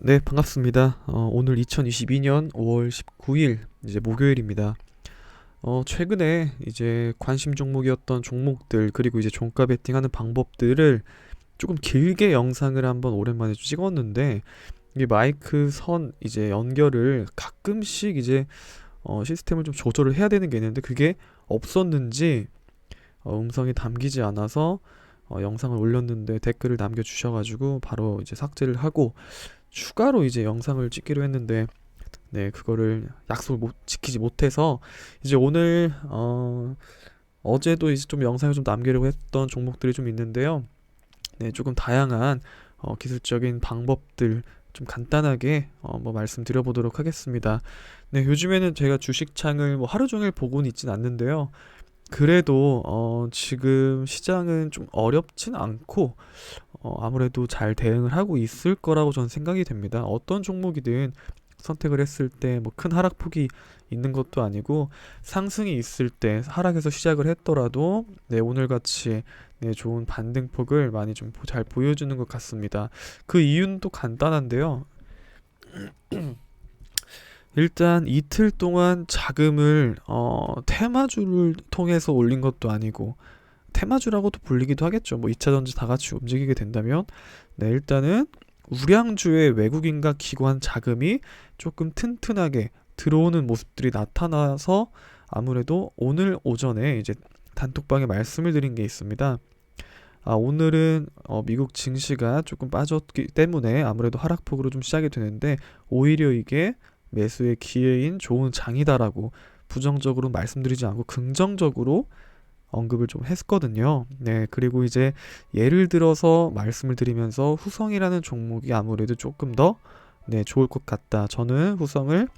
네, 반갑습니다. 오늘 2022년 5월 19일 이제 목요일입니다. 최근에 이제 관심 종목이었던 종목들 그리고 이제 종가 베팅하는 방법들을 조금 길게 영상을 한번 오랜만에 좀 찍었는데 이게 마이크 선 이제 연결을 가끔씩 이제 시스템을 좀 조절을 해야 되는 게 있는데 그게 없었는지 음성이 담기지 않아서 영상을 올렸는데 댓글을 남겨주셔가지고 바로 이제 삭제를 하고 추가로 이제 영상을 찍기로 했는데 네 그거를 약속을 못 지키지 못해서 이제 오늘 어제도 이제 좀 영상을 좀 남기려고 했던 종목들이 좀 있는데요. 네 조금 다양한 기술적인 방법들 좀 간단하게 뭐 말씀드려 보도록 하겠습니다. 네 요즘에는 제가 주식창을 뭐 하루 종일 보고는 있진 않는데요. 그래도 지금 시장은 좀 어렵진 않고 아무래도 잘 대응을 하고 있을 거라고 저는 생각이 됩니다. 어떤 종목이든 선택을 했을 때 뭐 큰 하락폭이 있는 것도 아니고 상승이 있을 때 하락에서 시작을 했더라도 네, 오늘같이 네, 좋은 반등폭을 많이 좀 잘 보여주는 것 같습니다. 그 이유는 또 간단한데요. 일단 이틀 동안 자금을 테마주를 통해서 올린 것도 아니고 테마주라고도 불리기도 하겠죠. 뭐 2차전지 다 같이 움직이게 된다면 네, 일단은 우량주의 외국인과 기관 자금이 조금 튼튼하게 들어오는 모습들이 나타나서 아무래도 오늘 오전에 이제 단톡방에 말씀을 드린 게 있습니다. 오늘은 미국 증시가 조금 빠졌기 때문에 아무래도 하락폭으로 좀 시작이 되는데 오히려 이게 매수의 기회인 좋은 장이다라고 부정적으로 말씀드리지 않고 긍정적으로 언급을 좀 했거든요. 네, 그리고 이제 예를 들어서 말씀을 드리면서 후성이라는 종목이 아무래도 조금 더 네, 좋을 것 같다. 저는 후성을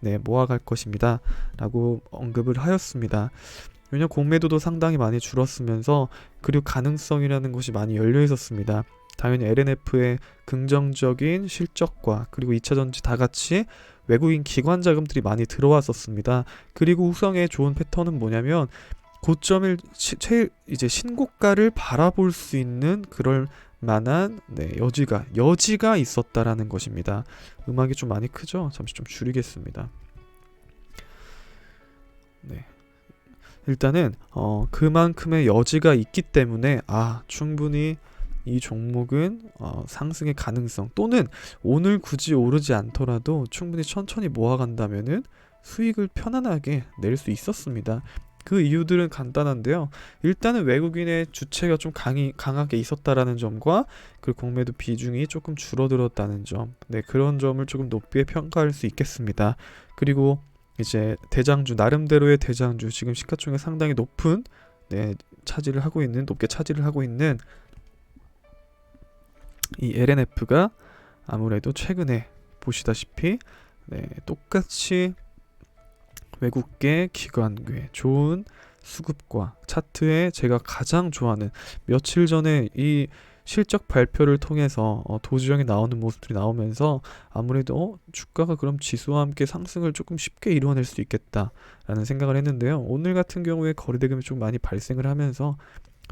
네, 모아갈 것입니다. 라고 언급을 하였습니다. 왜냐면 공매도도 상당히 많이 줄었으면서 그리고 가능성이라는 것이 많이 열려 있었습니다. 당연히 LNF의 긍정적인 실적과 그리고 2차전지 다 같이 외국인 기관 자금들이 많이 들어왔었습니다. 그리고 후성의 좋은 패턴은 뭐냐면 고점을 최 이제 신고가를 바라볼 수 있는 그럴 만한 네, 여지가 있었다라는 것입니다. 음악이 좀 많이 크죠? 잠시 좀 줄이겠습니다. 네. 일단은 그만큼의 여지가 있기 때문에 충분히 이 종목은 상승의 가능성 또는 오늘 굳이 오르지 않더라도 충분히 천천히 모아간다면은 수익을 편안하게 낼 수 있었습니다. 그 이유들은 간단한데요. 일단은 외국인의 주체가 좀 강하게 있었다라는 점과 그리고 공매도 비중이 조금 줄어들었다는 점, 네 그런 점을 조금 높게 평가할 수 있겠습니다. 그리고 이제 대장주 나름대로의 대장주 지금 시가총액 상당히 높은 네 높게 차지를 하고 있는 이 LNF가 아무래도 최근에 보시다시피 네, 똑같이 외국계 기관괴 좋은 수급과 차트에 제가 가장 좋아하는 며칠 전에 이 실적 발표를 통해서 도주형이 나오는 모습들이 나오면서 아무래도 주가가 그럼 지수와 함께 상승을 조금 쉽게 이루어낼 수 있겠다라는 생각을 했는데요. 오늘 같은 경우에 거래대금이 좀 많이 발생을 하면서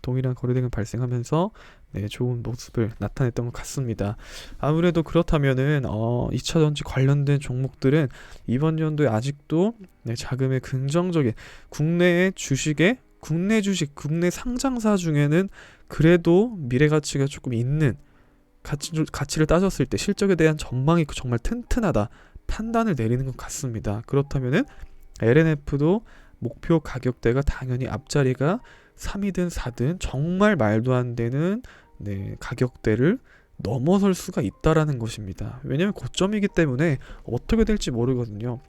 동일한 거래대금 발생하면서 네, 좋은 모습을 나타냈던 것 같습니다. 아무래도 그렇다면은 2차전지 관련된 종목들은 이번 연도에 아직도 네, 자금의 긍정적인 국내 주식, 국내 상장사 중에는 그래도 미래 가치가 조금 있는 가치를 따졌을 때 실적에 대한 전망이 정말 튼튼하다 판단을 내리는 것 같습니다. 그렇다면은 LNF도 목표 가격대가 당연히 앞자리가 3이든 4든 정말 말도 안 되는 네, 가격대를 넘어설 수가 있다라는 것입니다. 왜냐면 고점이기 때문에 어떻게 될지 모르거든요.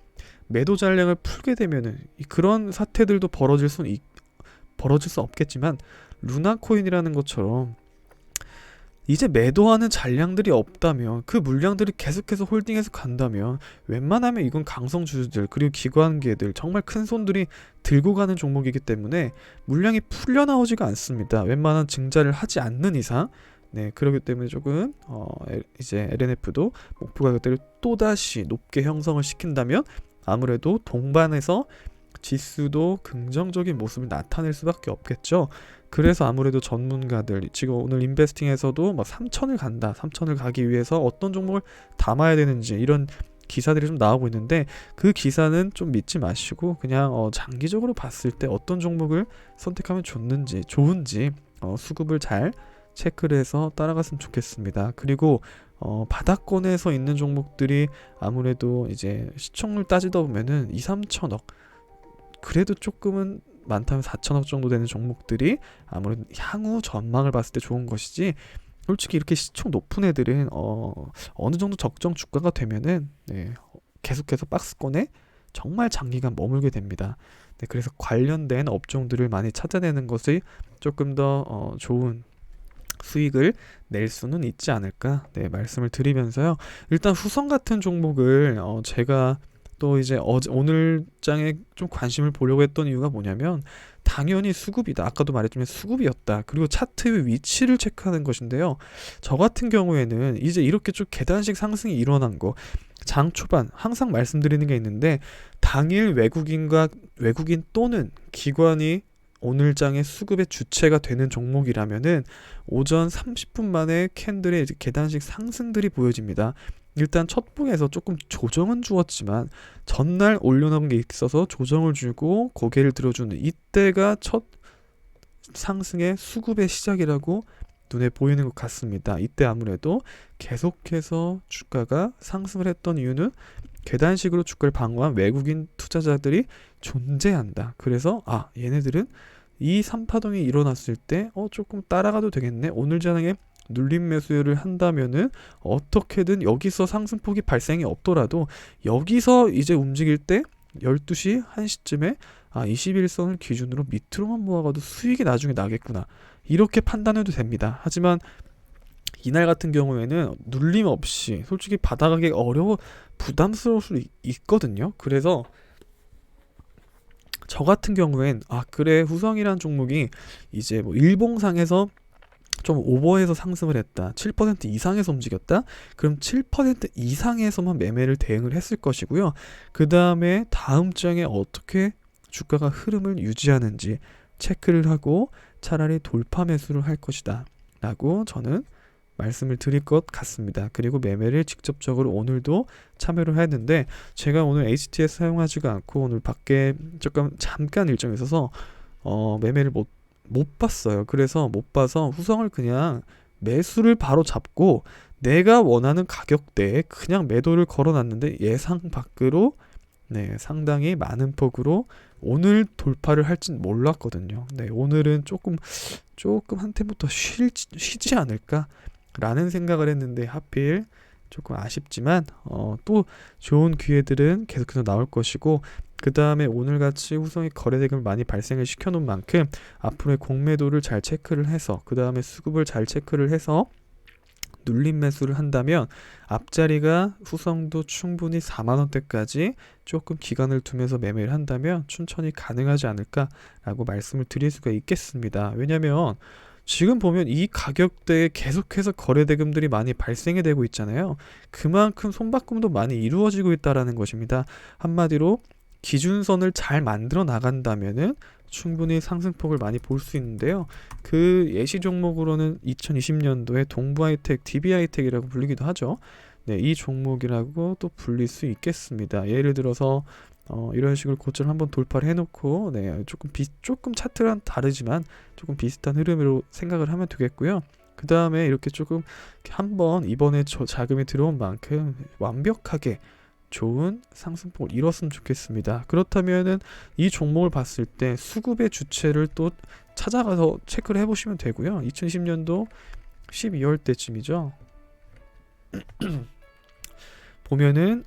매도 잔량을 풀게 되면은 그런 사태들도 벌어질 수 없겠지만 루나코인이라는 것처럼 이제 매도하는 잔량들이 없다면 그 물량들이 계속해서 홀딩해서 간다면 웬만하면 이건 강성주주들 그리고 기관계들 정말 큰 손들이 들고 가는 종목이기 때문에 물량이 풀려 나오지가 않습니다. 웬만한 증자를 하지 않는 이상 네 그렇기 때문에 조금 이제 LNF도 목표 가격대를 또다시 높게 형성을 시킨다면 아무래도 동반해서 지수도 긍정적인 모습을 나타낼 수밖에 없겠죠. 그래서 아무래도 전문가들 지금 오늘 인베스팅에서도 뭐 3천을 간다, 3천을 가기 위해서 어떤 종목을 담아야 되는지 이런 기사들이 좀 나오고 있는데, 그 기사는 좀 믿지 마시고 그냥 장기적으로 봤을 때 어떤 종목을 선택하면 좋은지 수급을 잘 체크를 해서 따라갔으면 좋겠습니다. 그리고 바닥권에서 있는 종목들이 아무래도 이제 시총을 따지다 보면은 2, 3천억, 그래도 조금은 많다면 4천억 정도 되는 종목들이 아무래도 향후 전망을 봤을 때 좋은 것이지, 솔직히 이렇게 시총 높은 애들은 어느 정도 적정 주가가 되면은 계속해서 박스권에 정말 장기간 머물게 됩니다. 그래서 관련된 업종들을 많이 찾아내는 것이 조금 더 좋은 수익을 낼 수는 있지 않을까 말씀을 드리면서요. 일단 후성 같은 종목을 제가 또 이제 오늘 장에 좀 관심을 보려고 했던 이유가 뭐냐면, 당연히 수급이다. 아까도 말했지만 수급이었다. 그리고 차트의 위치를 체크하는 것인데요. 저 같은 경우에는 이제 이렇게 쭉 계단식 상승이 일어난 거, 장 초반 항상 말씀드리는 게 있는데, 당일 외국인 또는 기관이 오늘 장의 수급의 주체가 되는 종목이라면은 오전 30분 만에 캔들의 계단식 상승들이 보여집니다. 일단 첫 봉에서 조금 조정은 주었지만 전날 올려놓은 게 있어서 조정을 주고 고개를 들어주는 이때가 첫 상승의 수급의 시작이라고 눈에 보이는 것 같습니다. 이때 아무래도 계속해서 주가가 상승을 했던 이유는 계단식으로 주가를 방어한 외국인 투자자들이 존재한다. 그래서 얘네들은 이 3파동이 일어났을 때 조금 따라가도 되겠네. 오늘 장에 눌림 매수를 한다면은 어떻게든 여기서 상승폭이 발생이 없더라도 여기서 이제 움직일 때 12시 1시쯤에 21선을 기준으로 밑으로만 모아가도 수익이 나중에 나겠구나, 이렇게 판단해도 됩니다. 하지만 이날 같은 경우에는 눌림 없이 솔직히 받아가기 부담스러울 수 있거든요. 그래서 저 같은 경우엔 그래, 후성이란 종목이 이제 뭐 일봉상에서 좀 오버해서 상승을 했다, 7% 이상에서 움직였다, 그럼 7% 이상에서만 매매를 대응을 했을 것이고요. 그 다음에 다음 장에 어떻게 주가가 흐름을 유지하는지 체크를 하고 차라리 돌파 매수를 할 것이다 라고 저는 말씀을 드릴 것 같습니다. 그리고 매매를 직접적으로 오늘도 참여를 했는데, 제가 오늘 HTS 사용하지가 않고 오늘 밖에 잠깐 일정이 있어서 매매를 못 봤어요. 그래서 못 봐서 후성을 그냥 매수를 바로 잡고 내가 원하는 가격대에 그냥 매도를 걸어놨는데, 예상 밖으로 상당히 많은 폭으로 오늘 돌파를 할진 몰랐거든요. 오늘은 조금 한 템부터 쉬지 않을까 라는 생각을 했는데, 하필 조금 아쉽지만 또 좋은 기회들은 계속해서 나올 것이고, 그 다음에 오늘같이 후성이 거래대금을 많이 발생을 시켜놓은 만큼 앞으로의 공매도를 잘 체크를 해서, 그 다음에 수급을 잘 체크를 해서 눌림 매수를 한다면 앞자리가 후성도 충분히 4만원대까지 조금 기간을 두면서 매매를 한다면 춘천이 가능하지 않을까라고 말씀을 드릴 수가 있겠습니다. 왜냐면 지금 보면 이 가격대에 계속해서 거래대금들이 많이 발생이 되고 있잖아요. 그만큼 손바꿈도 많이 이루어지고 있다라는 것입니다. 한마디로 기준선을 잘 만들어 나간다면은 충분히 상승폭을 많이 볼 수 있는데요. 그 예시 종목으로는 2020년도에 동부하이텍, DB하이텍이라고 불리기도 하죠. 이 종목이라고 또 불릴 수 있겠습니다. 예를 들어서 이런 식으로 고점 한번 돌파를 해놓고 조금 차트랑 다르지만 조금 비슷한 흐름으로 생각을 하면 되겠고요. 그 다음에 이렇게 조금 한번 이번에 자금이 들어온 만큼 완벽하게 좋은 상승폭을 이뤘으면 좋겠습니다. 그렇다면은 이 종목을 봤을 때 수급의 주체를 또 찾아가서 체크를 해보시면 되고요. 2020년도 12월 때쯤이죠. 보면은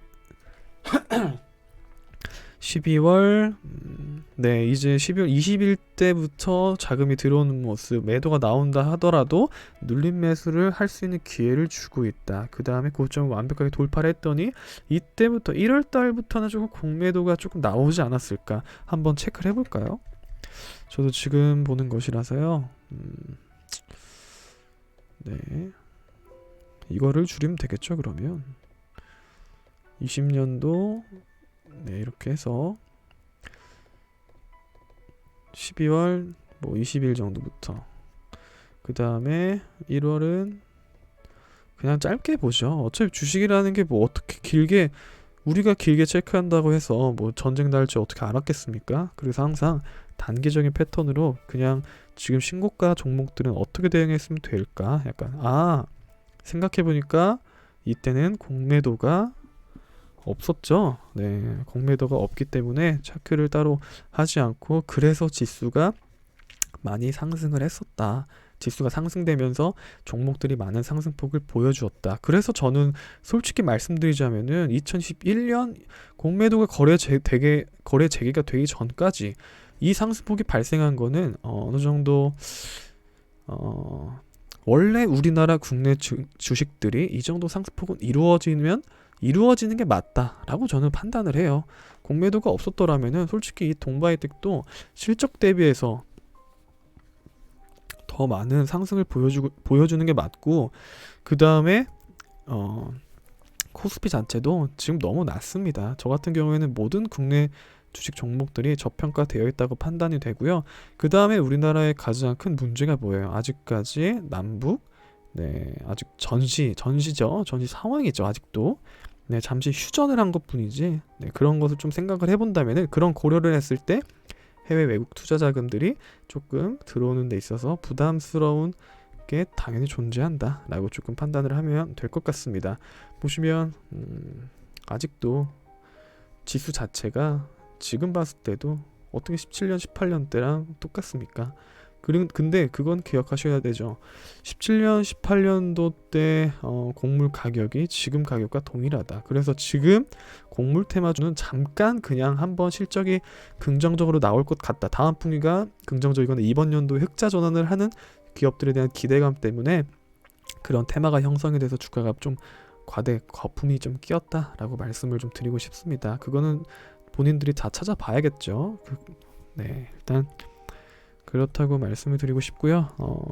12월 이제 12월 20일 때부터 자금이 들어오는 모습, 매도가 나온다 하더라도 눌림 매수를 할 수 있는 기회를 주고 있다. 그 다음에 고점을 완벽하게 돌파를 했더니 이때부터 1월 달부터는 조금 공매도가 조금 나오지 않았을까, 한번 체크를 해볼까요? 저도 지금 보는 것이라서요. 이거를 줄이면 되겠죠. 그러면 20년도 이렇게 해서 12월 뭐 20일 정도부터. 그 다음에 1월은 그냥 짧게 보죠. 어차피 주식이라는 게 뭐 어떻게 길게 우리가 길게 체크한다고 해서 뭐 전쟁 날지 어떻게 알았겠습니까? 그래서 항상 단기적인 패턴으로 그냥 지금 신고가 종목들은 어떻게 대응했으면 될까? 약간 생각해보니까 이때는 공매도가 없었죠. 네, 공매도가 없기 때문에 차트를 따로 하지 않고 그래서 지수가 많이 상승을 했었다. 지수가 상승되면서 종목들이 많은 상승폭을 보여주었다. 그래서 저는 솔직히 말씀드리자면은 2011년 공매도가 거래 재개가 되기 전까지 이 상승폭이 발생한 거는 어느 정도 원래 우리나라 국내 주식들이 이 정도 상승폭은 이루어지는 게 맞다라고 저는 판단을 해요. 공매도가 없었더라면은 솔직히 이 동바이텍도 실적 대비해서 더 많은 상승을 보여주는 게 맞고, 그 다음에 코스피 자체도 지금 너무 낮습니다. 저 같은 경우에는 모든 국내 주식 종목들이 저평가되어 있다고 판단이 되고요. 그 다음에 우리나라의 가장 큰 문제가 뭐예요? 아직까지 남북 아직 전시죠. 전시 상황이죠. 아직도 잠시 휴전을 한 것뿐이지. 그런 것을 좀 생각을 해본다면은, 그런 고려를 했을 때 해외 외국 투자 자금들이 조금 들어오는 데 있어서 부담스러운 게 당연히 존재한다라고 조금 판단을 하면 될 것 같습니다. 보시면 아직도 지수 자체가 지금 봤을 때도 어떻게 17년, 18년 때랑 똑같습니까? 근데 그건 기억하셔야 되죠. 17년, 18년도 때 곡물 가격이 지금 가격과 동일하다. 그래서 지금 곡물 테마주는 잠깐 그냥 한번 실적이 긍정적으로 나올 것 같다. 다음 분기가 긍정적이거나 이번 연도에 흑자 전환을 하는 기업들에 대한 기대감 때문에 그런 테마가 형성이 돼서 주가가 좀 거품이 좀 끼었다라고 말씀을 좀 드리고 싶습니다. 그거는 본인들이 다 찾아봐야겠죠. 일단 그렇다고 말씀을 드리고 싶고요.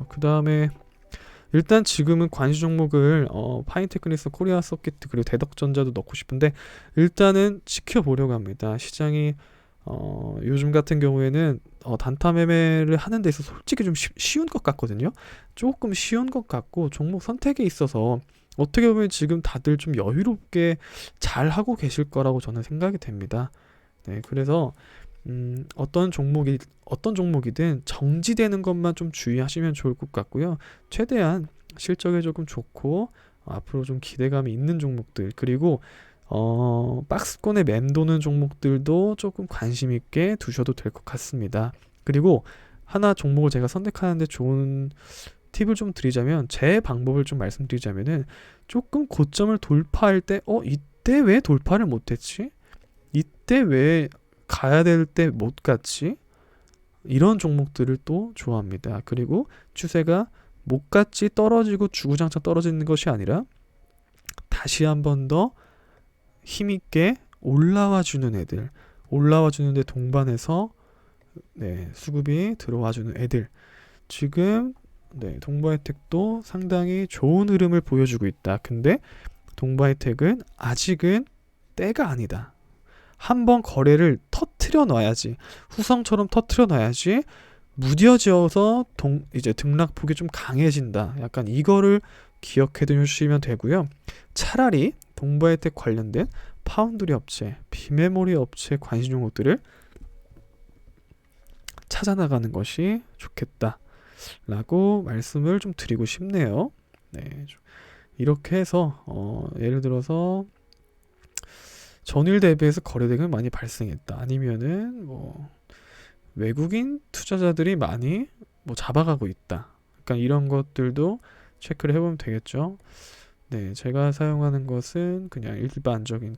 그 다음에 일단 지금은 관시 종목을 파인테크닉스, 코리아서킷 그리고 대덕전자도 넣고 싶은데 일단은 지켜보려고 합니다. 시장이 요즘 같은 경우에는 단타 매매를 하는 데 있어서 솔직히 좀 쉬운 것 같거든요. 조금 쉬운 것 같고 종목 선택에 있어서 어떻게 보면 지금 다들 좀 여유롭게 잘 하고 계실 거라고 저는 생각이 됩니다. 그래서 어떤 종목이든 정지되는 것만 좀 주의하시면 좋을 것 같고요. 최대한 실적이 조금 좋고 앞으로 좀 기대감이 있는 종목들, 그리고 박스권에 맴도는 종목들도 조금 관심 있게 두셔도 될 것 같습니다. 그리고 하나 종목을 제가 선택하는데 좋은 팁을 좀 드리자면, 제 방법을 좀 말씀드리자면은, 조금 고점을 돌파할 때 이때 왜 돌파를 못했지? 이때 왜 가야 될 때 못 갔지? 이런 종목들을 또 좋아합니다. 그리고 추세가 못 갔지 떨어지고 주구장창 떨어지는 것이 아니라 다시 한 번 더 힘있게 올라와 주는 애들, 올라와 주는데 동반해서 수급이 들어와 주는 애들, 지금 동바이텍도 상당히 좋은 흐름을 보여주고 있다. 근데 동바이텍은 아직은 때가 아니다. 한번 거래를 터트려 놔야지, 후성처럼 터트려 놔야지 무뎌져서 이제 등락폭이 좀 강해진다. 약간 이거를 기억해 두시면 되고요. 차라리 동바이텍 관련된 파운드리 업체, 비메모리 업체 관심 종목들을 찾아나가는 것이 좋겠다 라고 말씀을 좀 드리고 싶네요. 이렇게 해서 예를 들어서 전일 대비해서 거래대금이 많이 발생했다, 아니면은 뭐 외국인 투자자들이 많이 잡아가고 있다, 약간 이런 것들도 체크를 해보면 되겠죠. 제가 사용하는 것은 그냥 일반적인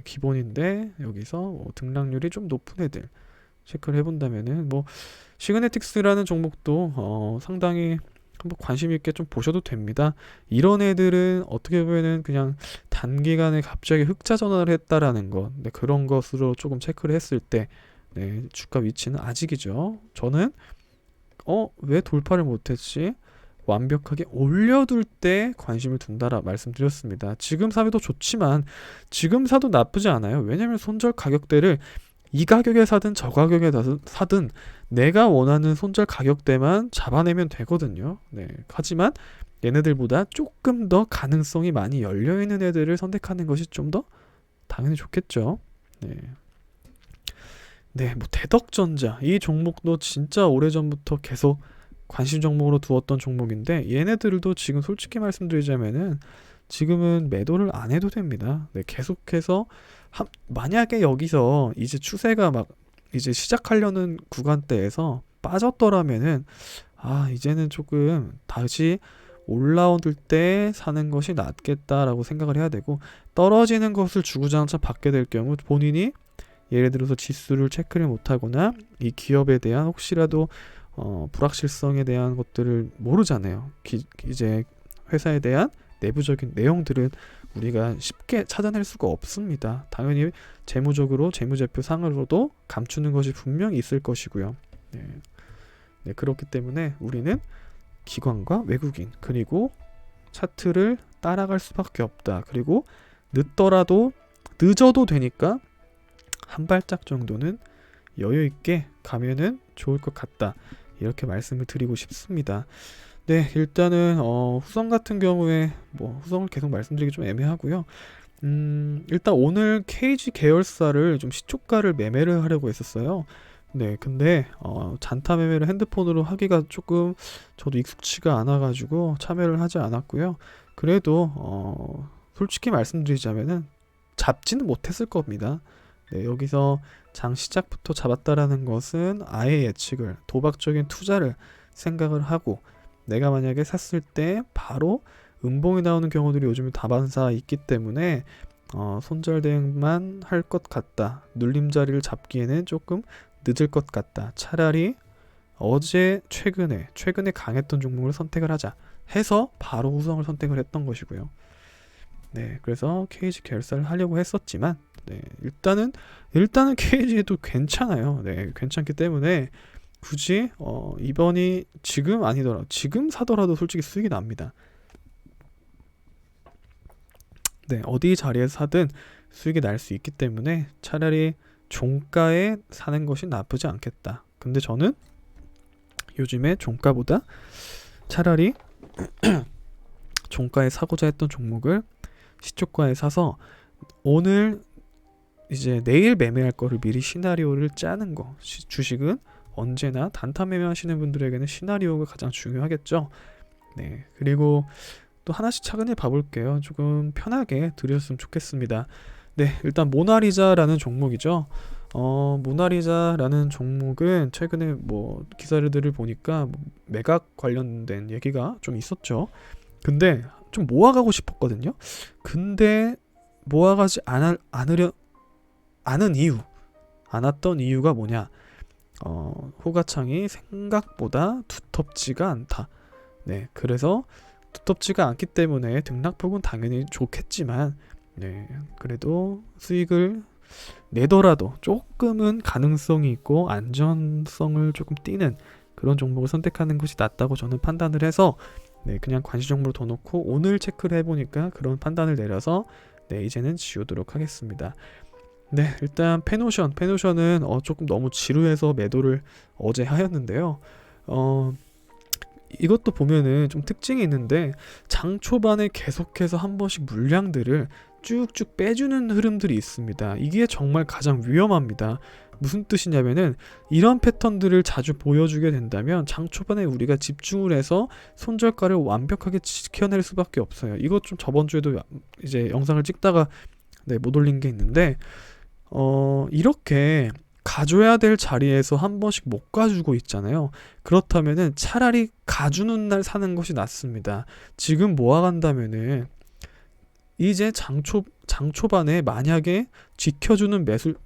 기본인데 여기서 등락률이 좀 높은 애들 체크를 해본다면은 시그네틱스라는 종목도 상당히 한번 관심 있게 좀 보셔도 됩니다. 이런 애들은 어떻게 보면은 그냥 단기간에 갑자기 흑자 전환을 했다라는 것, 그런 것으로 조금 체크를 했을 때 주가 위치는 아직이죠. 저는 왜 돌파를 못했지? 완벽하게 올려둘 때 관심을 둔다라 말씀드렸습니다. 지금 사도 좋지만 지금 사도 나쁘지 않아요. 왜냐면 손절 가격대를 이 가격에 사든 저 가격에 사든 내가 원하는 손절 가격대만 잡아내면 되거든요. 네. 하지만 얘네들보다 조금 더 가능성이 많이 열려있는 애들을 선택하는 것이 좀 더 당연히 좋겠죠. 네. 네, 뭐 대덕전자 이 종목도 진짜 오래전부터 계속 관심 종목으로 두었던 종목인데 얘네들도 지금 솔직히 말씀드리자면은 지금은 매도를 안 해도 됩니다. 네, 계속해서 만약에 여기서 이제 추세가 막 이제 시작하려는 구간대에서 빠졌더라면은 이제는 조금 다시 올라올 때 사는 것이 낫겠다라고 생각을 해야 되고, 떨어지는 것을 주구장창 받게 될 경우 본인이 예를 들어서 지수를 체크를 못하거나 이 기업에 대한 혹시라도 불확실성에 대한 것들을 모르잖아요. 이제 회사에 대한 내부적인 내용들은 우리가 쉽게 찾아낼 수가 없습니다. 당연히 재무적으로 재무제표 상으로도 감추는 것이 분명히 있을 것이고요. 네. 네, 그렇기 때문에 우리는 기관과 외국인 그리고 차트를 따라갈 수밖에 없다. 그리고 늦어도 되니까 한 발짝 정도는 여유 있게 가면은 좋을 것 같다. 이렇게 말씀을 드리고 싶습니다. 네, 일단은 후성 같은 경우에 뭐 후성을 계속 말씀드리기 좀 애매하고요. 일단 오늘 KG 계열사를 좀 시초가를 매매를 하려고 했었어요. 네, 근데 잔타 매매를 핸드폰으로 하기가 조금 저도 익숙치가 않아가지고 참여를 하지 않았고요. 그래도 솔직히 말씀드리자면은 잡지는 못했을 겁니다. 네, 여기서 장 시작부터 잡았다라는 것은 아예 예측을, 도박적인 투자를 생각을 하고, 내가 만약에 샀을 때 바로 음봉이 나오는 경우들이 요즘에 다반사 있기 때문에 손절 대응만 할 것 같다. 눌림자리를 잡기에는 조금 늦을 것 같다. 차라리 최근에 강했던 종목을 선택을 하자 해서 바로 후성을 선택을 했던 것이고요. 네, 그래서 KG 계열사를 하려고 했었지만, 네, 일단은 KG에도 괜찮아요. 네, 괜찮기 때문에 굳이 이번이 지금 아니더라도 지금 사더라도 솔직히 수익이 납니다. 네, 어디 자리에 사든 수익이 날 수 있기 때문에 차라리 종가에 사는 것이 나쁘지 않겠다. 근데 저는 요즘에 종가보다 차라리 종가에 사고자 했던 종목을 시초가에 사서 오늘 이제 내일 매매할 거를 미리 시나리오를 짜는 거. 주식은 언제나 단타 매매하시는 분들에게는 시나리오가 가장 중요하겠죠. 네, 그리고 또 하나씩 차근히 봐볼게요. 조금 편하게 들으셨으면 좋겠습니다. 네, 일단 모나리자라는 종목이죠. 모나리자라는 종목은 최근에 뭐 기사들을 보니까 매각 관련된 얘기가 좀 있었죠. 근데 좀 모아가고 싶었거든요. 근데 모아가지 않았던 이유가 뭐냐? 호가창이 생각보다 두텁지가 않다. 네, 그래서 두텁지가 않기 때문에 등락폭은 당연히 좋겠지만, 네, 그래도 수익을 내더라도 조금은 가능성이 있고 안전성을 조금 띠는 그런 종목을 선택하는 것이 낫다고 저는 판단을 해서, 네, 그냥 관시 종목으로 더 놓고 오늘 체크를 해보니까 그런 판단을 내려서 네, 이제는 지우도록 하겠습니다. 네, 일단 페노션은 조금 너무 지루해서 매도를 어제 하였는데요. 이것도 보면은 좀 특징이 있는데 장 초반에 계속해서 한 번씩 물량들을 쭉쭉 빼주는 흐름들이 있습니다. 이게 정말 가장 위험합니다. 무슨 뜻이냐면은 이런 패턴들을 자주 보여주게 된다면 장 초반에 우리가 집중을 해서 손절가를 완벽하게 지켜낼 수밖에 없어요. 이것 좀 저번 주에도 이제 영상을 찍다가 네, 못 올린 게 있는데 이렇게 가줘야 될 자리에서 한 번씩 못 가주고 있잖아요. 그렇다면은 차라리 가주는 날 사는 것이 낫습니다. 지금 모아간다면은 이제 장 초반에 만약에 지켜주는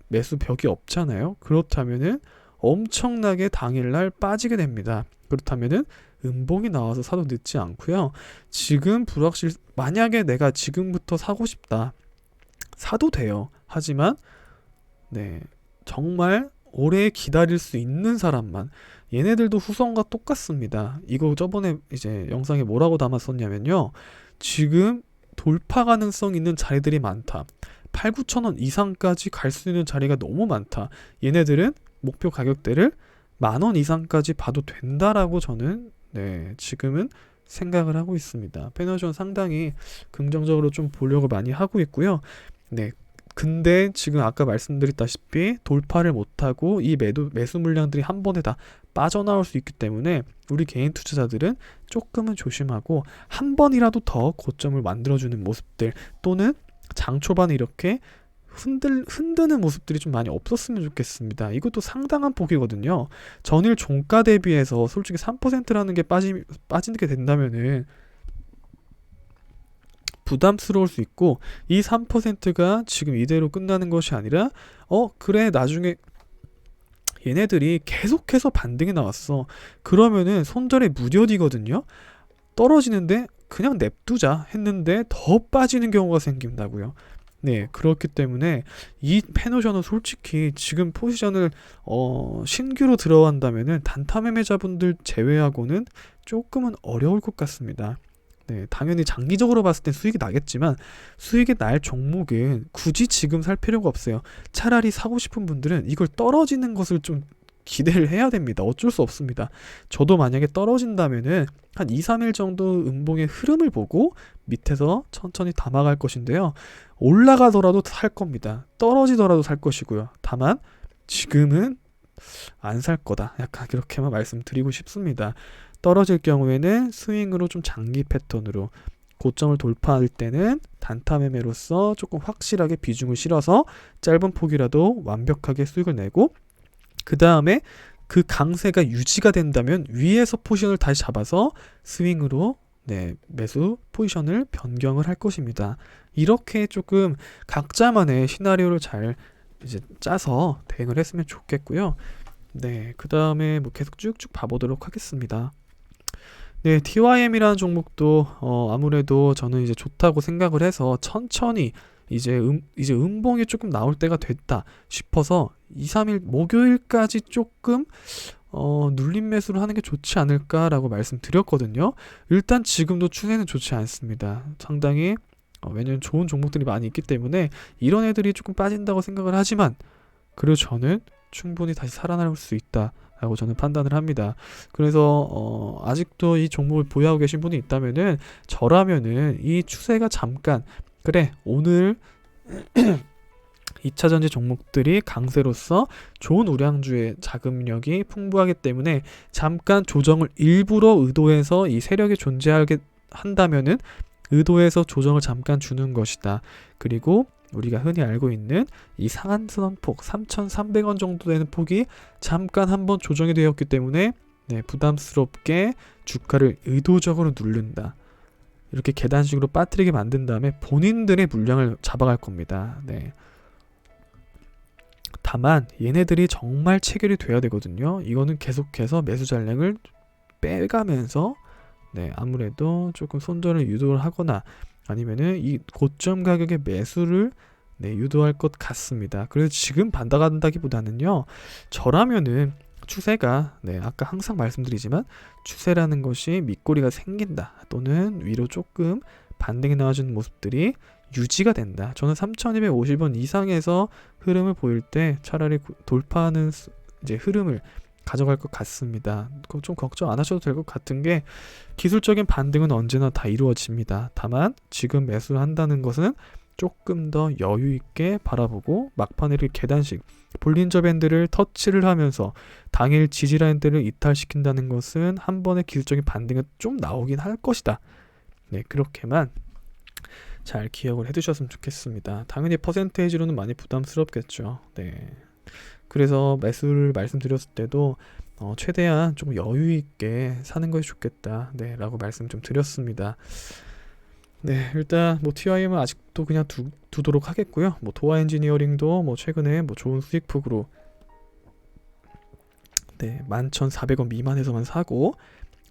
매수 벽이 없잖아요. 그렇다면은 엄청나게 당일날 빠지게 됩니다. 그렇다면은 음봉이 나와서 사도 늦지 않고요. 지금 만약에 내가 지금부터 사고 싶다, 사도 돼요. 하지만 네, 정말 오래 기다릴 수 있는 사람만. 얘네들도 후성과 똑같습니다. 이거 저번에 이제 영상에 뭐라고 담았었냐면요, 지금 돌파 가능성 있는 자리들이 많다. 8, 9천 원 이상까지 갈 수 있는 자리가 너무 많다. 얘네들은 목표 가격대를 10,000원 이상까지 봐도 된다라고 저는 지금은 생각을 하고 있습니다. 페너션 상당히 긍정적으로 좀 보려고 많이 하고 있고요. 근데 지금 아까 말씀드렸다시피 돌파를 못하고 이 매수 물량들이 한 번에 다 빠져나올 수 있기 때문에 우리 개인 투자자들은 조금은 조심하고 한 번이라도 더 고점을 만들어주는 모습들, 또는 장 초반에 이렇게 흔드는 모습들이 좀 많이 없었으면 좋겠습니다. 이것도 상당한 폭이거든요. 전일 종가 대비해서 솔직히 3%라는 게 빠지게 된다면은 부담스러울 수 있고, 이 3%가 지금 이대로 끝나는 것이 아니라 그래 나중에 얘네들이 계속해서 반등이 나왔어, 그러면은 손절이 무뎌지거든요. 떨어지는데 그냥 냅두자 했는데 더 빠지는 경우가 생긴다고요. 그렇기 때문에 이 페노션은 솔직히 지금 포지션을 신규로 들어간다면은 단타 매매자분들 제외하고는 조금은 어려울 것 같습니다. 당연히 장기적으로 봤을 땐 수익이 나겠지만 수익이 날 종목은 굳이 지금 살 필요가 없어요. 차라리 사고 싶은 분들은 이걸 떨어지는 것을 좀 기대를 해야 됩니다. 어쩔 수 없습니다. 저도 만약에 떨어진다면은 한 2, 3일 정도 음봉의 흐름을 보고 밑에서 천천히 담아갈 것인데요. 올라가더라도 살 겁니다. 떨어지더라도 살 것이고요. 다만 지금은 안 살 거다. 약간 그렇게만 말씀드리고 싶습니다. 떨어질 경우에는 스윙으로 좀 장기 패턴으로, 고점을 돌파할 때는 단타 매매로서 조금 확실하게 비중을 실어서 짧은 폭이라도 완벽하게 수익을 내고, 그 다음에 그 강세가 유지가 된다면 위에서 포지션을 다시 잡아서 스윙으로 매수 포지션을 변경을 할 것입니다. 이렇게 조금 각자만의 시나리오를 잘 이제 짜서 대응을 했으면 좋겠고요. 그 다음에 뭐 계속 쭉쭉 봐보도록 하겠습니다. TYM이라는 종목도 아무래도 저는 이제 좋다고 생각을 해서 천천히 이제 음봉이 조금 나올 때가 됐다 싶어서 2, 3일 목요일까지 조금 눌림 매수를 하는 게 좋지 않을까라고 말씀드렸거든요. 일단 지금도 추세는 좋지 않습니다. 상당히 왜냐면 좋은 종목들이 많이 있기 때문에 이런 애들이 조금 빠진다고 생각을 하지만, 그리고 저는 충분히 다시 살아날 수 있다 라고 저는 판단을 합니다. 그래서 아직도 이 종목을 보유하고 계신 분이 있다면은, 저라면은 이 추세가 잠깐, 그래 오늘 2차전지 종목들이 강세로서 좋은 우량주의 자금력이 풍부하기 때문에 잠깐 조정을 일부러 의도해서 이 세력이 존재하게 한다면은 의도해서 조정을 잠깐 주는 것이다. 그리고 우리가 흔히 알고 있는 이 상한선폭 3,300원 정도 되는 폭이 잠깐 한번 조정이 되었기 때문에 부담스럽게 주가를 의도적으로 누른다. 이렇게 계단식으로 빠뜨리게 만든 다음에 본인들의 물량을 잡아갈 겁니다. 다만 얘네들이 정말 체결이 돼야 되거든요. 이거는 계속해서 매수 잔량을 빼가면서 아무래도 조금 손절을 유도를 하거나 아니면은 이 고점 가격의 매수를 유도할 것 같습니다. 그래서 지금 반등한다기보다는요, 저라면은 추세가 아까 항상 말씀드리지만 추세라는 것이 밑꼬리가 생긴다 또는 위로 조금 반등이 나와주는 모습들이 유지가 된다. 저는 3,250원 이상에서 흐름을 보일 때 차라리 돌파하는 이제 흐름을 가져갈 것 같습니다. 좀 걱정 안 하셔도 될 것 같은 게, 기술적인 반등은 언제나 다 이루어집니다. 다만 지금 매수를 한다는 것은 조금 더 여유 있게 바라보고 막판에 이렇게 계단식 볼린저 밴드를 터치를 하면서 당일 지지라인들을 이탈시킨다는 것은 한 번의 기술적인 반등은 좀 나오긴 할 것이다. 그렇게만 잘 기억을 해두셨으면 좋겠습니다. 당연히 퍼센테이지로는 많이 부담스럽겠죠. 그래서 매수를 말씀드렸을 때도 최대한 좀 여유 있게 사는 것이 좋겠다 라고 말씀 좀 드렸습니다. 일단 뭐 TYM은 아직도 그냥 두도록 하겠고요. 뭐 도화 엔지니어링도 뭐 최근에 뭐 좋은 수익폭으로 11,400원 미만에서만 사고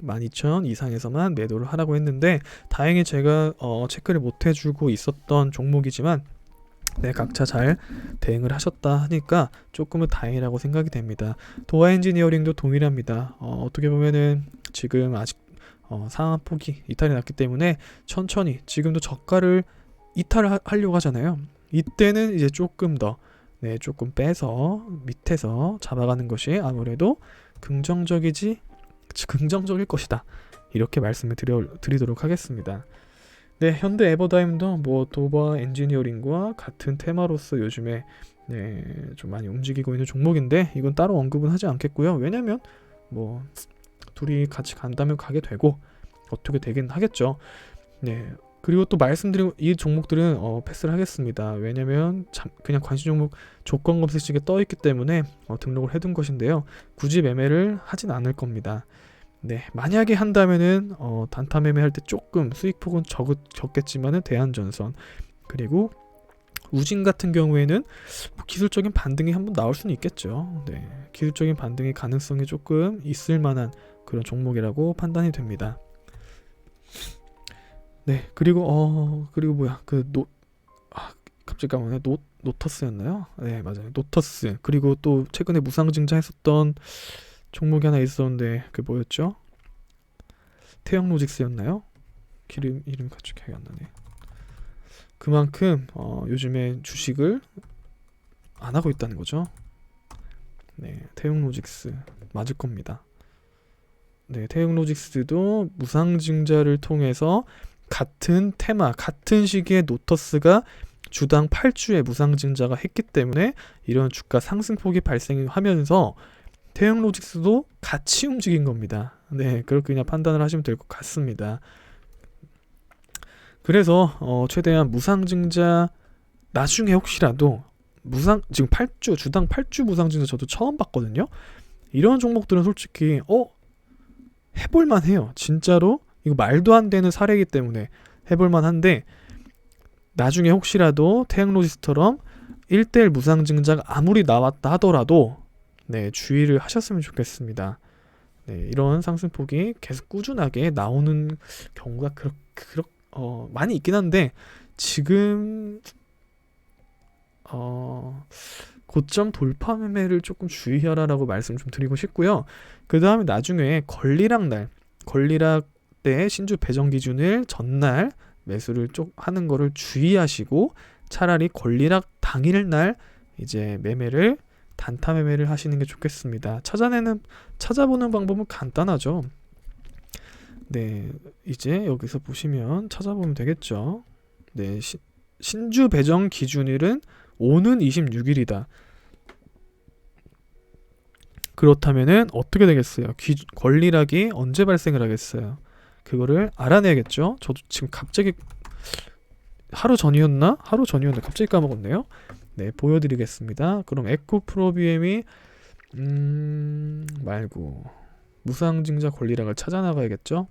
12,000 이상에서만 매도를 하라고 했는데, 다행히 제가 체크를 못 해주고 있었던 종목이지만 각자 잘 대응을 하셨다 하니까 조금은 다행이라고 생각이 됩니다. 도화 엔지니어링도 동일합니다. 어떻게 보면은 지금 아직 상한 폭이 이탈이 났기 때문에 천천히, 지금도 저가를 이탈을 하려고 하잖아요. 이때는 이제 조금 더 조금 빼서 밑에서 잡아가는 것이 아무래도 긍정적일 것이다. 이렇게 말씀을 드리도록 하겠습니다. 네, 현대 에버다임도 뭐 도바 엔지니어링과 같은 테마로서 요즘에 좀 많이 움직이고 있는 종목인데 이건 따로 언급은 하지 않겠고요. 왜냐면 뭐 둘이 같이 간다면 가게 되고 어떻게 되긴 하겠죠. 네. 그리고 또 말씀드린 이 종목들은 패스를 하겠습니다. 왜냐면 그냥 관심 종목 조건 검색식에 떠 있기 때문에 등록을 해둔 것인데요. 굳이 매매를 하진 않을 겁니다. 네, 만약에 한다면은 단타 매매할 때 조금 수익폭은 적겠지만은 대한전선 그리고 우진 같은 경우에는 뭐 기술적인 반등이 한번 나올 수는 있겠죠. 네, 기술적인 반등의 가능성이 조금 있을 만한 그런 종목이라고 판단이 됩니다. 네, 그리고 뭐야 갑자기 까먹네. 노터스였나요? 네, 맞아요. 노터스. 그리고 또 최근에 무상증자했었던 종목이 하나 있었는데 그게 뭐였죠? 태영로직스였나요? 이름 같이 기억이 안 나네. 그만큼 요즘에 주식을 안 하고 있다는 거죠. 네, 태영로직스 맞을 겁니다. 네, 태영로직스도 무상증자를 통해서 같은 테마, 같은 시기에 노터스가 주당 8주에 무상증자가 했기 때문에 이런 주가 상승폭이 발생하면서 태영로직스도 같이 움직인 겁니다. 네, 그렇게 그냥 판단을 하시면 될 것 같습니다. 그래서 최대한 무상증자 나중에 혹시라도 지금 8주 주당 8주 무상증자 저도 처음 봤거든요. 이런 종목들은 솔직히 해볼만 해요. 진짜로 이거 말도 안 되는 사례이기 때문에 해볼만 한데 나중에 혹시라도 태양로지스처럼 1대1 무상증자가 아무리 나왔다 하더라도 주의를 하셨으면 좋겠습니다. 이런 상승폭이 계속 꾸준하게 나오는 경우가 많이 있긴 한데 지금 고점 돌파 매매를 조금 주의하라라고 말씀 좀 드리고 싶고요. 그 다음에 나중에 권리락 때 신주 배정 기준을 전날 매수를 하는 거를 주의하시고 차라리 권리락 당일날 이제 단타 매매를 하시는 게 좋겠습니다. 찾아보는 방법은 간단하죠. 네, 이제 여기서 보시면 찾아보면 되겠죠. 네, 신주 배정 기준일은 오는 26일이다. 그렇다면은 어떻게 되겠어요? 권리락이 언제 발생을 하겠어요? 그거를 알아내야겠죠. 저도 지금 갑자기 하루 전이었나 갑자기 까먹었네요. 네, 보여드리겠습니다. 그럼 에코프로비엠이 말고 무상증자 권리락을 찾아 나가야겠죠.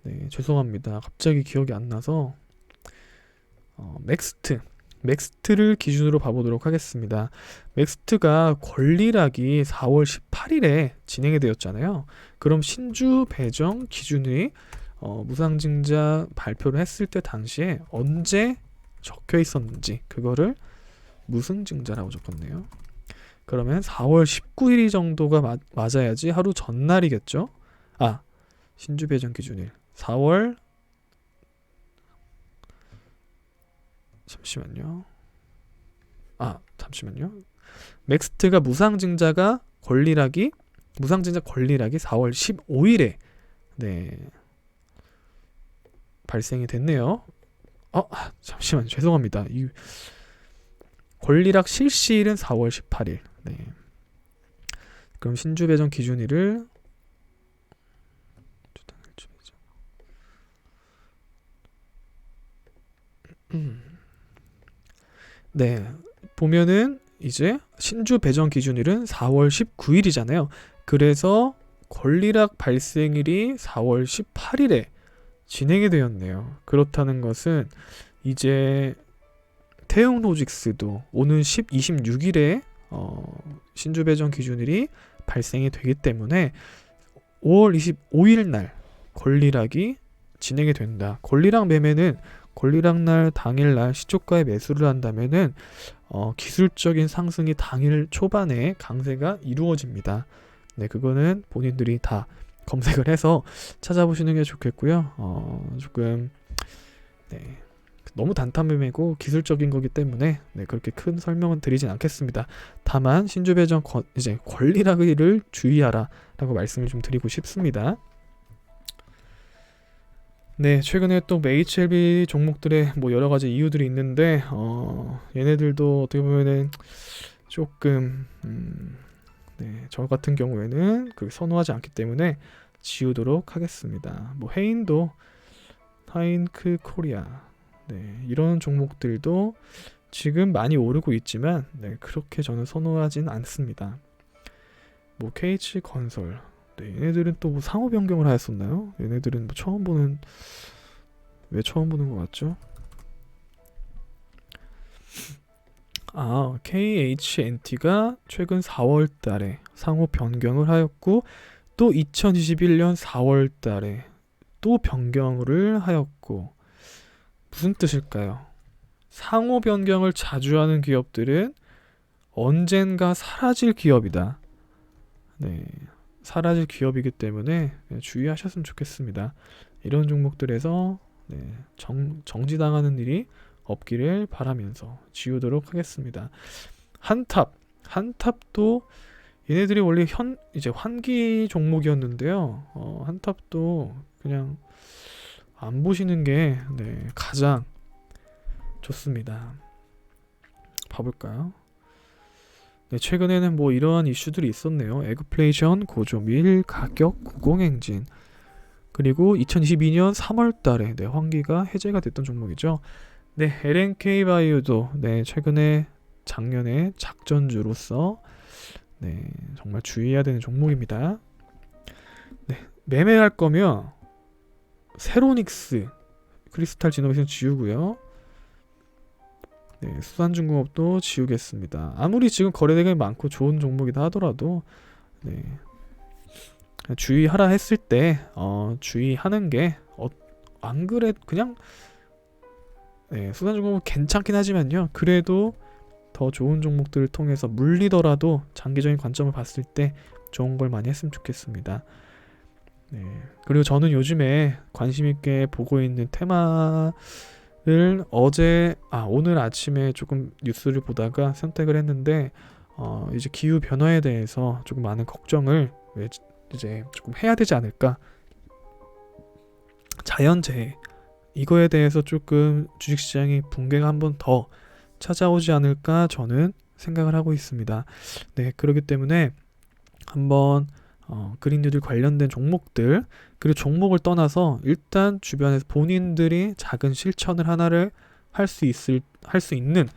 네, 죄송합니다. 갑자기 기억이 안 나서 맥스트를 기준으로 봐보도록 하겠습니다. 맥스트가 권리락이 4월 18일에 진행이 되었잖아요. 그럼 신주 배정 기준이 무상증자 발표를 했을 때 당시에 언제 적혀 있었는지 그거를 무상증자라고 적었네요. 그러면 4월 19일이 정도가 맞아야지 하루 전날이겠죠. 신주 배정 기준일 4월 잠시만요. 맥스트가 무상증자 권리락이 4월 15일에 발생이 됐네요. 잠시만요. 죄송합니다. 이 권리락 실시일은 4월 18일. 그럼 신주 배정 기준일을 보면은 이제 신주 배정 기준일은 4월 19일이잖아요. 그래서 권리락 발생일이 4월 18일에 진행이 되었네요. 그렇다는 것은 이제 태영로직스도 오는 26일에 신주 배정 기준일이 발생이 되기 때문에 5월 25일 날 권리락이 진행이 된다. 권리락 매매는 권리락날 당일날 시초가에 매수를 한다면은 기술적인 상승이 당일 초반에 강세가 이루어집니다. 그거는 본인들이 다 검색을 해서 찾아보시는 게 좋겠고요. 조금 너무 단타 매매고 기술적인 거기 때문에 그렇게 큰 설명은 드리진 않겠습니다. 다만 신주배전 이제 권리락을 주의하라라고 말씀을 좀 드리고 싶습니다. 네, 최근에 또 HLB 종목들의 뭐 여러 가지 이유들이 있는데 얘네들도 어떻게 보면은 조금 저 같은 경우에는 그 선호하지 않기 때문에 지우도록 하겠습니다. 뭐 헤인도 하인크 코리아 이런 종목들도 지금 많이 오르고 있지만 그렇게 저는 선호하진 않습니다. 뭐 KH 건설 얘네들은 또 뭐 상호 변경을 하였었나요? 얘네들은 뭐 왜 처음 보는 것 같죠? KHNT가 최근 4월 달에 상호 변경을 하였고 또 2021년 4월 달에 또 변경을 하였고 무슨 뜻일까요? 상호 변경을 자주 하는 기업들은 언젠가 사라질 기업이다. 사라질 기업이기 때문에 주의하셨으면 좋겠습니다. 이런 종목들에서 정지당하는 일이 없기를 바라면서 지우도록 하겠습니다. 한탑도 얘네들이 원래 이제 환기 종목이었는데요. 한탑도 그냥 안 보시는 게 가장 좋습니다. 봐볼까요? 최근에는 뭐 이러한 이슈들이 있었네요. 에그플레이션 고조 및 가격 구공행진, 그리고 2022년 3월 달에 환기가 해제가 됐던 종목이죠. LNK 바이오도 최근에 작년에 작전주로서 정말 주의해야 되는 종목입니다. 매매할 거면 세로닉스, 크리스탈 지노믹스는 지우고요. 수산중공업도 지우겠습니다. 아무리 지금 거래대금이 많고 좋은 종목이다 하더라도 주의하라 했을 때 주의하는 게 안 그래 그냥 수산중공업 괜찮긴 하지만요. 그래도 더 좋은 종목들을 통해서 물리더라도 장기적인 관점을 봤을 때 좋은 걸 많이 했으면 좋겠습니다. 그리고 저는 요즘에 관심 있게 보고 있는 테마를 오늘 아침에 조금 뉴스를 보다가 선택을 했는데 이제 기후 변화에 대해서 조금 많은 걱정을 이제 조금 해야 되지 않을까. 자연재해 이거에 대해서 조금 주식시장이 붕괴가 한 번 더 찾아오지 않을까 저는 생각을 하고 있습니다. 그렇기 때문에 한번 그린뉴딜 관련된 종목들, 그리고 종목을 떠나서 일단 주변에서 본인들이 작은 실천을 하나를 할 수 있는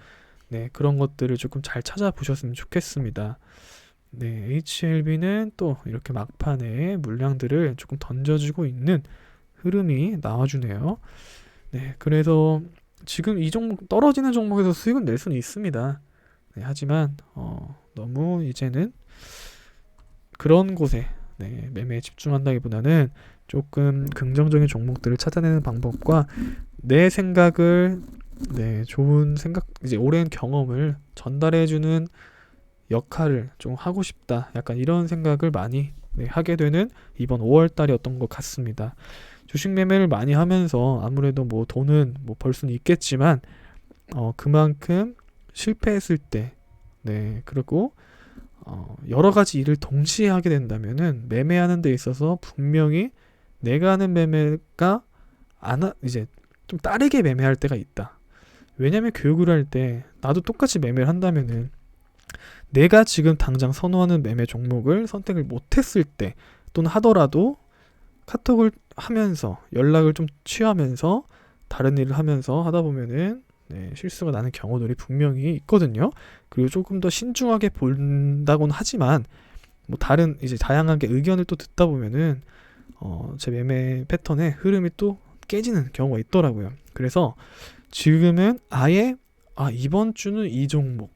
그런 것들을 조금 잘 찾아보셨으면 좋겠습니다. HLB는 또 이렇게 막판에 물량들을 조금 던져주고 있는 흐름이 나와주네요. 그래서 지금 이 종목 떨어지는 종목에서 수익은 낼 수는 있습니다. 하지만 너무 이제는 그런 곳에 매매에 집중한다기보다는 조금 긍정적인 종목들을 찾아내는 방법과 내 생각을 좋은 생각, 이제 오랜 경험을 전달해주는 역할을 좀 하고 싶다. 약간 이런 생각을 많이 하게 되는 이번 5월달이었던 것 같습니다. 주식 매매를 많이 하면서 아무래도 뭐 돈은 뭐 벌 수는 있겠지만 그만큼 실패했을 때 그리고 여러 가지 일을 동시에 하게 된다면은 매매하는 데 있어서 분명히 내가 하는 매매가 이제 좀 다르게 매매할 때가 있다. 왜냐면 교육을 할 때 나도 똑같이 매매를 한다면은 내가 지금 당장 선호하는 매매 종목을 선택을 못했을 때 또는 하더라도 카톡을 하면서 연락을 좀 취하면서 다른 일을 하면서 하다 보면은 실수가 나는 경우들이 분명히 있거든요. 그리고 조금 더 신중하게 본다고는 하지만 뭐 다른 이제 다양하게 의견을 또 듣다 보면은 제 매매 패턴의 흐름이 또 깨지는 경우가 있더라고요. 그래서 지금은 아예 이번 주는 이 종목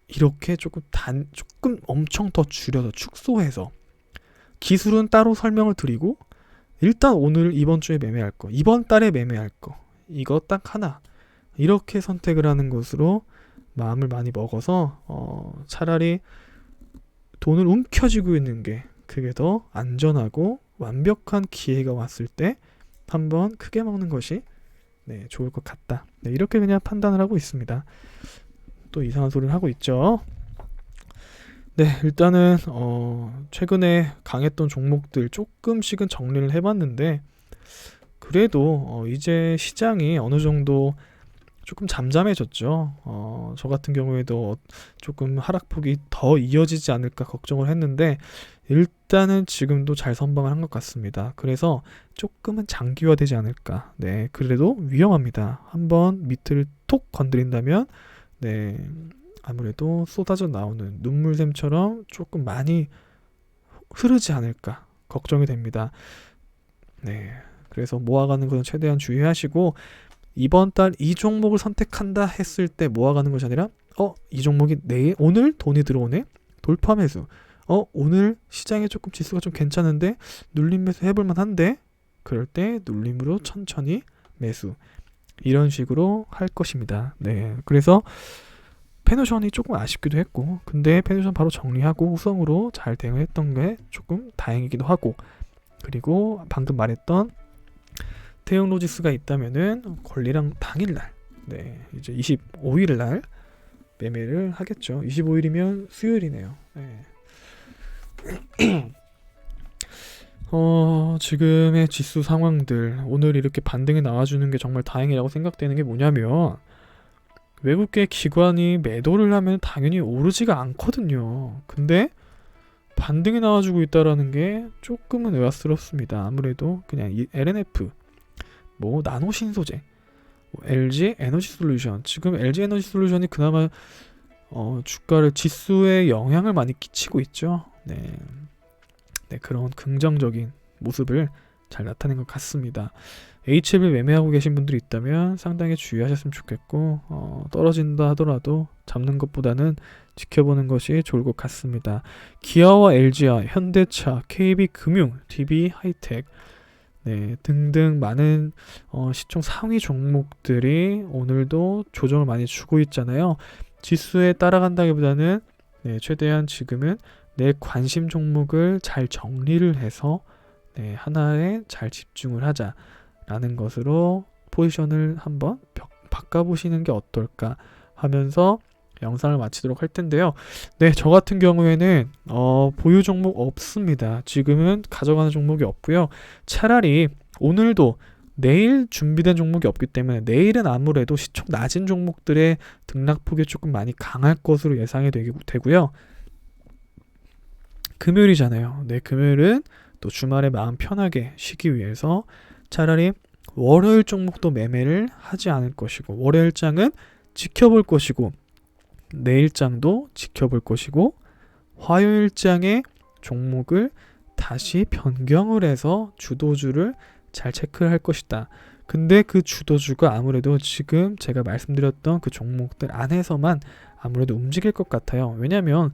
이렇게 조금 엄청 더 줄여서 축소해서 기술은 따로 설명을 드리고 일단 오늘 이번 주에 매매할 거, 이번 달에 매매할 거 이거 딱 하나 이렇게 선택을 하는 것으로 마음을 많이 먹어서 차라리 돈을 움켜쥐고 있는 게 그게 더 안전하고 완벽한 기회가 왔을 때 한번 크게 먹는 것이 네, 좋을 것 같다. 네, 이렇게 그냥 판단을 하고 있습니다. 또 이상한 소리를 하고 있죠. 네, 일단은 최근에 강했던 종목들 조금씩은 정리를 해봤는데, 그래도 이제 시장이 어느 정도 조금 잠잠해졌죠. 저 같은 경우에도 조금 하락폭이 더 이어지지 않을까 걱정을 했는데, 일단은 지금도 잘 선방을 한 것 같습니다. 그래서 조금은 장기화되지 않을까. 네, 그래도 위험합니다. 한번 밑을 톡 건드린다면, 네, 아무래도 쏟아져 나오는 눈물샘처럼 조금 많이 흐르지 않을까 걱정이 됩니다. 네, 그래서 모아가는 것은 최대한 주의하시고, 이번 달 이 종목을 선택한다 했을 때 모아가는 것이 아니라 이 종목이 오늘 돈이 들어오네, 돌파 매수, 오늘 시장에 조금 지수가 좀 괜찮은데 눌림 매수 해볼 만한데, 그럴 때 눌림으로 천천히 매수, 이런 식으로 할 것입니다. 네, 그래서 페노션이 조금 아쉽기도 했고, 근데 페노션 바로 정리하고 우성으로 잘 대응했던 게 조금 다행이기도 하고, 그리고 방금 말했던 태영로지스가 있다면은 권리랑 당일날, 네, 이제 25일날 매매를 하겠죠. 25일이면 수요일이네요. 네. 지금의 지수 상황들, 오늘 이렇게 반등이 나와주는 게 정말 다행이라고 생각되는 게 뭐냐면, 외국계 기관이 매도를 하면 당연히 오르지가 않거든요. 근데 반등이 나와주고 있다라는 게 조금은 의아스럽습니다. 아무래도 그냥 이 LNF, 뭐 나노신소재, LG 에너지 솔루션, 지금 LG 에너지 솔루션이 그나마 주가를 지수에 영향을 많이 끼치고 있죠. 네, 그런 긍정적인 모습을 잘 나타낸 것 같습니다. HL을 매매하고 계신 분들이 있다면 상당히 주의하셨으면 좋겠고, 떨어진다 하더라도 잡는 것보다는 지켜보는 것이 좋을 것 같습니다. 기아와 LG와 현대차, KB금융, DB하이텍, 네, 등등 많은 시총 상위 종목들이 오늘도 조정을 많이 주고 있잖아요. 지수에 따라간다기보다는 최대한 지금은 내 관심 종목을 잘 정리를 해서 하나에 잘 집중을 하자라는 것으로 포지션을 한번 바꿔보시는 게 어떨까 하면서 영상을 마치도록 할 텐데요. 네, 저 같은 경우에는 보유 종목 없습니다. 지금은 가져가는 종목이 없고요. 차라리 오늘도 내일 준비된 종목이 없기 때문에 내일은 아무래도 시총 낮은 종목들의 등락폭이 조금 많이 강할 것으로 예상이 되고요. 금요일이잖아요. 네, 금요일은 또 주말에 마음 편하게 쉬기 위해서 차라리 월요일 종목도 매매를 하지 않을 것이고, 월요일장은 지켜볼 것이고, 내일장도 지켜볼 것이고, 화요일장의 종목을 다시 변경을 해서 주도주를 잘 체크를 할 것이다. 근데 그 주도주가 아무래도 지금 제가 말씀드렸던 그 종목들 안에서만 아무래도 움직일 것 같아요. 왜냐하면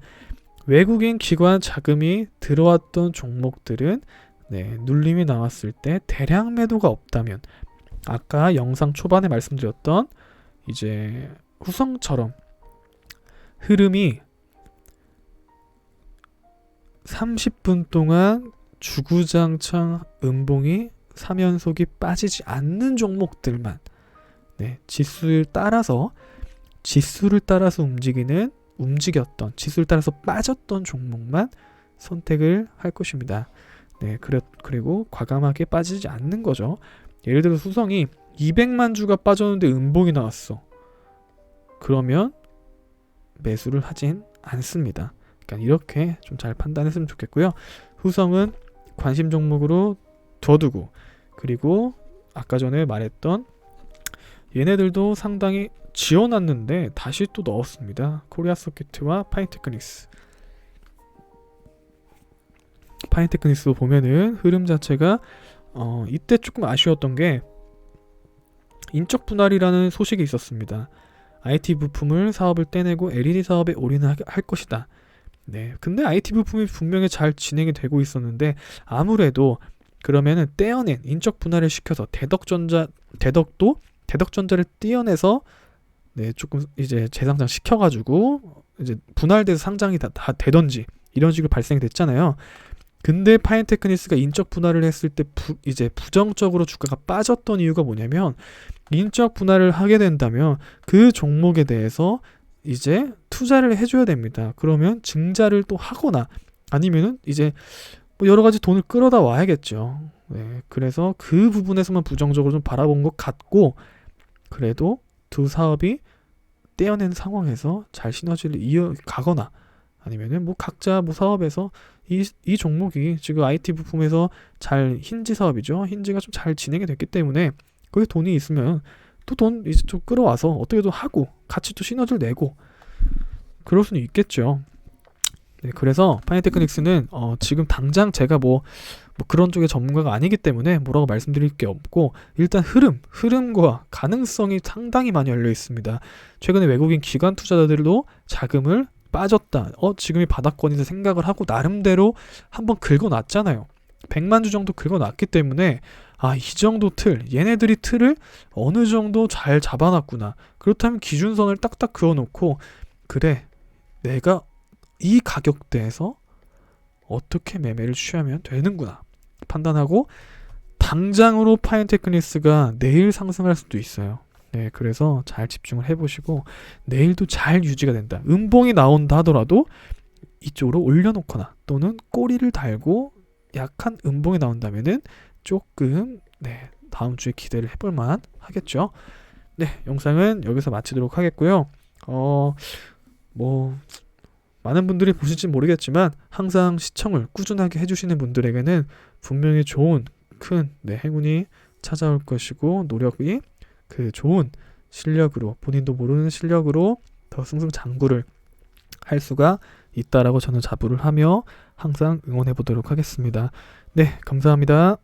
외국인 기관 자금이 들어왔던 종목들은 눌림이 나왔을 때 대량 매도가 없다면, 아까 영상 초반에 말씀드렸던 이제 후성처럼 흐름이 30분 동안 주구장창 음봉이 3연속이 빠지지 않는 종목들만, 지수를 따라서 움직였던, 지수를 따라서 빠졌던 종목만 선택을 할 것입니다. 그리고 과감하게 빠지지 않는 거죠. 예를 들어 수성이 200만 주가 빠졌는데 음봉이 나왔어. 그러면 매수를 하진 않습니다. 그러니까 이렇게 좀 잘 판단했으면 좋겠고요. 후성은 관심 종목으로 둬두고, 그리고 아까 전에 말했던 얘네들도 상당히 지어놨는데 다시 또 넣었습니다. 코리아서킷과 파인테크닉스. 파인테크닉스도 보면은 흐름 자체가 이때 조금 아쉬웠던 게 인적 분할이라는 소식이 있었습니다. IT 부품을 사업을 떼내고 LED 사업에 올인할 것이다. 근데 IT 부품이 분명히 잘 진행이 되고 있었는데, 아무래도 그러면은 떼어낸 인적 분할을 시켜서 대덕전자를 떼어내서 조금 이제 재상장 시켜가지고 이제 분할돼서 상장이 다 되던지 이런 식으로 발생이 됐잖아요. 근데 파인테크니스가 인적 분할을 했을 때 이제 부정적으로 주가가 빠졌던 이유가 뭐냐면, 인적 분할을 하게 된다면 그 종목에 대해서 이제 투자를 해줘야 됩니다. 그러면 증자를 또 하거나 아니면은 이제 뭐 여러 가지 돈을 끌어다 와야겠죠. 네, 그래서 그 부분에서만 부정적으로 좀 바라본 것 같고, 그래도 두 사업이 떼어낸 상황에서 잘 시너지를 이어가거나 아니면은 뭐 각자 뭐 사업에서 이 종목이 지금 IT 부품에서 잘 힌지 사업이죠. 힌지가 좀 잘 진행이 됐기 때문에 거기 돈이 있으면 또 돈 이제 좀 끌어와서 어떻게든 하고 같이 또 시너지를 내고 그럴 수는 있겠죠. 네, 그래서 파이테크닉스는 지금 당장 제가 뭐 그런 쪽의 전문가가 아니기 때문에 뭐라고 말씀드릴 게 없고, 일단 흐름과 가능성이 상당히 많이 열려 있습니다. 최근에 외국인 기관 투자자들도 자금을 빠졌다, 지금이 바닥권에서 생각을 하고 나름대로 한번 긁어놨잖아요. 100만 주 정도 긁어놨기 때문에 이 정도 얘네들이 틀을 어느 정도 잘 잡아놨구나. 그렇다면 기준선을 딱딱 그어놓고, 그래, 내가 이 가격대에서 어떻게 매매를 취하면 되는구나 판단하고, 당장으로 파인테크니스가 내일 상승할 수도 있어요. 네, 그래서 잘 집중을 해보시고 내일도 잘 유지가 된다, 음봉이 나온다 하더라도 이쪽으로 올려놓거나 또는 꼬리를 달고 약한 음봉이 나온다면은 조금 다음 주에 기대를 해볼 만 하겠죠. 네, 영상은 여기서 마치도록 하겠고요. 뭐 많은 분들이 보실지 모르겠지만 항상 시청을 꾸준하게 해주시는 분들에게는 분명히 좋은 큰 행운이 찾아올 것이고, 노력이 그 좋은 실력으로, 본인도 모르는 실력으로 더 승승장구를 할 수가 있다라고 저는 자부를 하며 항상 응원해 보도록 하겠습니다. 네, 감사합니다.